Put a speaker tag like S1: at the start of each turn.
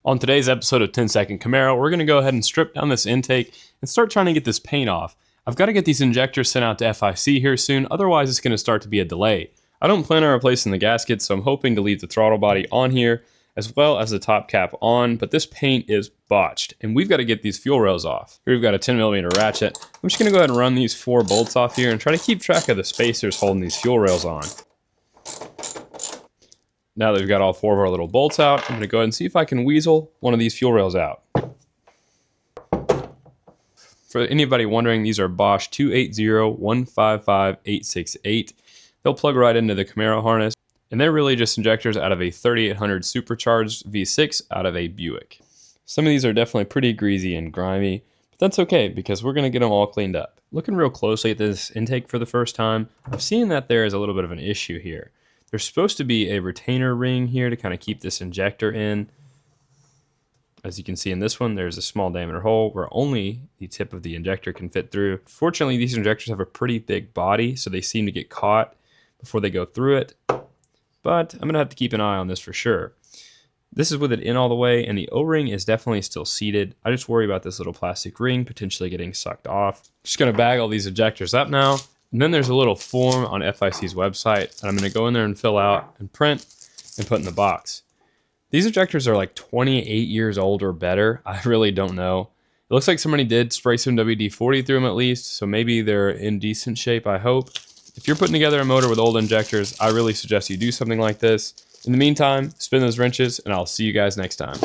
S1: On today's episode of 10 Second Camaro, we're going to go ahead and strip down this intake and start trying to get this paint off. I've got to get these injectors sent out to FIC here soon, otherwise it's going to start to be a delay. I don't plan on replacing the gaskets, so I'm hoping to leave the throttle body on here as well as the top cap on, but this paint is botched and we've got to get these fuel rails off. Here we've got a 10mm ratchet. I'm just going to go ahead and run these 4 bolts off here and try to keep track of the spacers holding these fuel rails on. Now that we've got all 4 of our little bolts out, I'm going to go ahead and see if I can weasel one of these fuel rails out. For anybody wondering, these are Bosch 280-155-868. They'll plug right into the Camaro harness, and they're really just injectors out of a 3800 supercharged V6 out of a Buick. Some of these are definitely pretty greasy and grimy, but that's okay because we're going to get them all cleaned up. Looking real closely at this intake for the first time, I've seen that there is a little bit of an issue here. There's supposed to be a retainer ring here to kind of keep this injector in. As you can see in this one, there's a small diameter hole where only the tip of the injector can fit through. Fortunately, these injectors have a pretty big body, so they seem to get caught before they go through it. But I'm gonna have to keep an eye on this for sure. This is with it in all the way, and the O-ring is definitely still seated. I just worry about this little plastic ring potentially getting sucked off. Just gonna bag all these injectors up now. And then there's a little form on FIC's website that I'm going to go in there and fill out and print and put in the box. These injectors are like 28 years old or better. I really don't know. It looks like somebody did spray some WD-40 through them at least, so maybe they're in decent shape, I hope. If you're putting together a motor with old injectors, I really suggest you do something like this. In the meantime, spin those wrenches, and I'll see you guys next time.